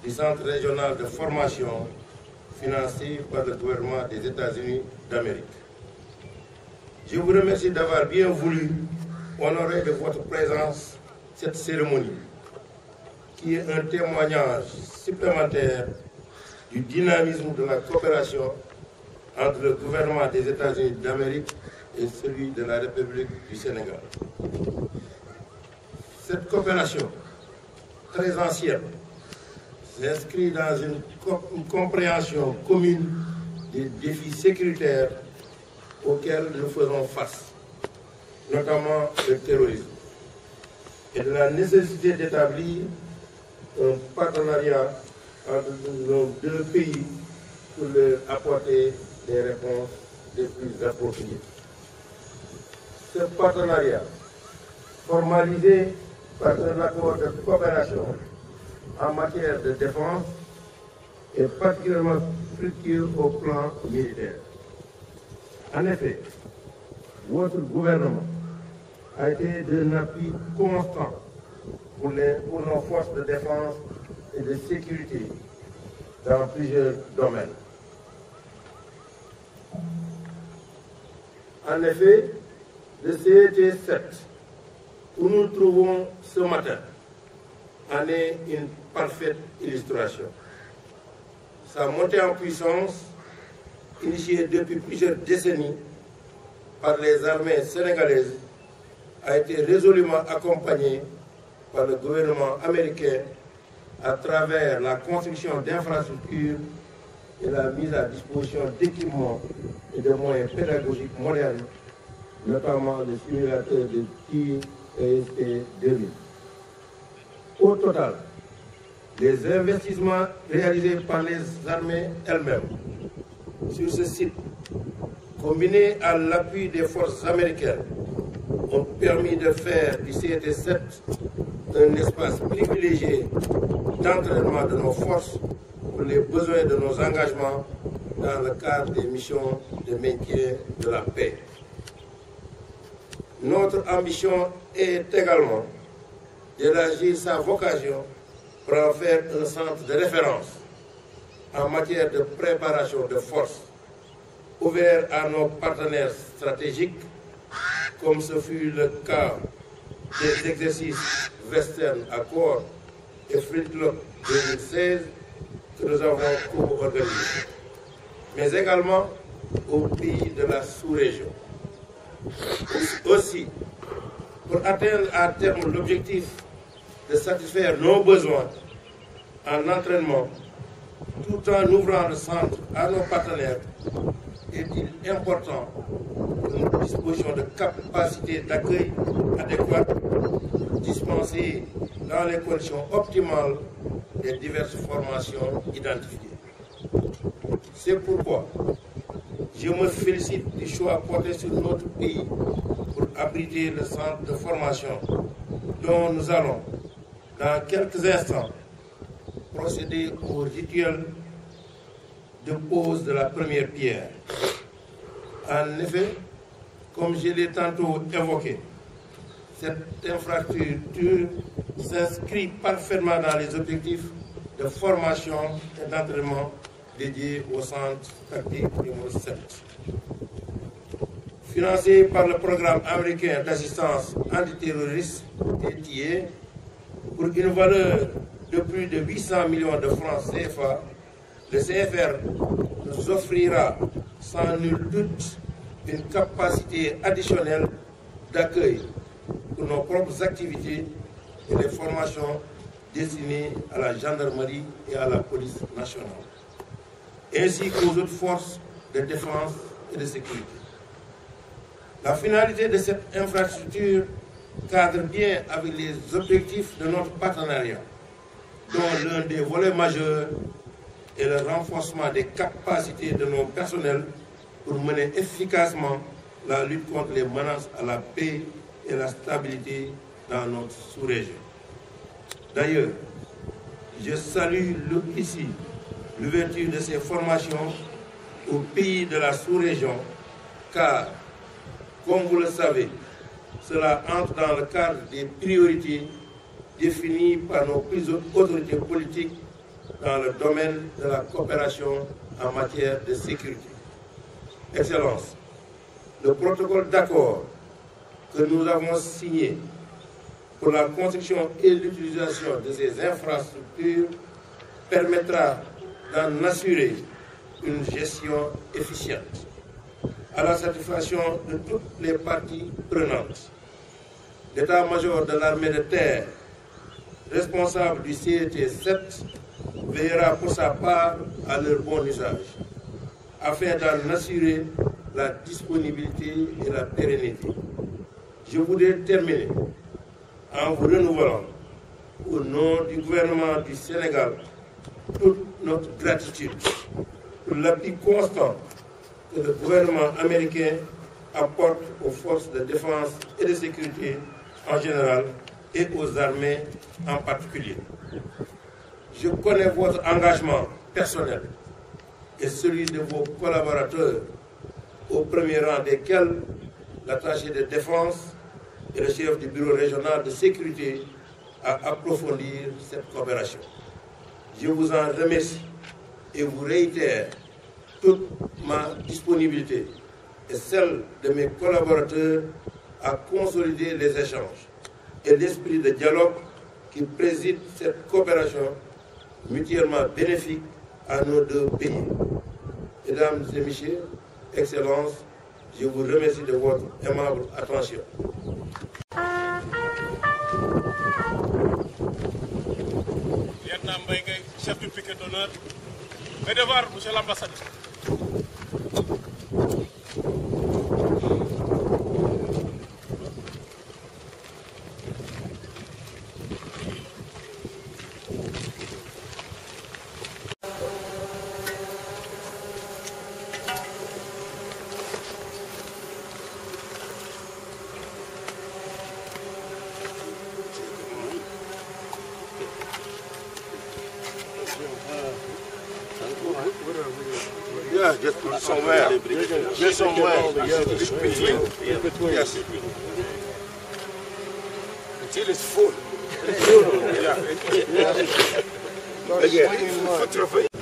du Centre régional de formation financé par le gouvernement des États-Unis d'Amérique. Je vous remercie d'avoir bien voulu honorer de votre présence cette cérémonie, qui est un témoignage supplémentaire du dynamisme de la coopération entre le gouvernement des États-Unis d'Amérique et celui de la République du Sénégal. Cette coopération, très ancienne, s'inscrit dans une compréhension commune des défis sécuritaires auxquels nous faisons face, notamment le terrorisme, et de la nécessité d'établir un partenariat entre nos deux pays pour leur apporter des réponses les plus appropriées. Ce partenariat, formalisé par un accord de coopération en matière de défense, est particulièrement fructueux au plan militaire. En effet, votre gouvernement a été d'un appui constant pour nos forces de défense et de sécurité dans plusieurs domaines. En effet, le CET 7, où nous nous trouvons ce matin, en est une parfaite illustration. Sa montée en puissance, initiée depuis plusieurs décennies par les armées sénégalaises, a été résolument accompagnée par le gouvernement américain à travers la construction d'infrastructures et la mise à disposition d'équipements et de moyens pédagogiques modernes, notamment le simulateur de tir ESP-2000. Au total, les investissements réalisés par les armées elles-mêmes sur ce site, combinés à l'appui des forces américaines, ont permis de faire du CET-7 un espace privilégié d'entraînement de nos forces pour les besoins de nos engagements dans le cadre des missions de maintien de la paix. Notre ambition est également d'élargir sa vocation pour en faire un centre de référence en matière de préparation de forces, ouvert à nos partenaires stratégiques, comme ce fut le cas des exercices Western Accord et Flintlock 2016 que nous avons co-organisés, mais également aux pays de la sous-région. Aussi, pour atteindre à terme l'objectif de satisfaire nos besoins en entraînement, tout en ouvrant le centre à nos partenaires, est-il important que nous disposions de capacités d'accueil adéquates, dispensées dans les conditions optimales des diverses formations identifiées. C'est pourquoi je me félicite du choix porté sur notre pays pour abriter le centre de formation dont nous allons, dans quelques instants, procéder au rituel de pose de la première pierre. En effet, comme je l'ai tantôt évoqué, cette infrastructure s'inscrit parfaitement dans les objectifs de formation et d'entraînement dédiés au centre tactique numéro 7. Financé par le programme américain d'assistance antiterroriste, ETA, pour une valeur de plus de 800 millions de francs CFA, le CFR nous offrira sans nul doute une capacité additionnelle d'accueil pour nos propres activités et les formations destinées à la gendarmerie et à la police nationale, ainsi qu'aux autres forces de défense et de sécurité. La finalité de cette infrastructure cadre bien avec les objectifs de notre partenariat, dont l'un des volets majeurs est le renforcement des capacités de nos personnels pour mener efficacement la lutte contre les menaces à la paix et la stabilité dans notre sous-région. D'ailleurs, je salue ici l'ouverture de ces formations aux pays de la sous-région, car, comme vous le savez, cela entre dans le cadre des priorités définies par nos plus hautes autorités politiques dans le domaine de la coopération en matière de sécurité. Excellences, le protocole d'accord que nous avons signé pour la construction et l'utilisation de ces infrastructures permettra d'en assurer une gestion efficiente à la satisfaction de toutes les parties prenantes. L'état-major de l'armée de terre, responsable du CET 7, veillera pour sa part à leur bon usage, afin d'en assurer la disponibilité et la pérennité. Je voudrais terminer en vous renouvelant, au nom du gouvernement du Sénégal, toute notre gratitude pour l'appui constant que le gouvernement américain apporte aux forces de défense et de sécurité en général et aux armées en particulier. Je connais votre engagement personnel et celui de vos collaborateurs, au premier rang desquels l'attaché de défense et le chef du bureau régional de sécurité à approfondir cette coopération. Je vous en remercie et vous réitère toute ma disponibilité et celle de mes collaborateurs à consolider les échanges et l'esprit de dialogue qui préside cette coopération mutuellement bénéfique à nos deux pays. Mesdames et messieurs, Excellences, je vous remercie de votre aimable attention. Lieutenant Mbaye, chef du piquet d'honneur. Mes devoirs, monsieur l'ambassadeur. Yeah, just put it somewhere. Just somewhere. Yes. Until it's full. Yeah. Again,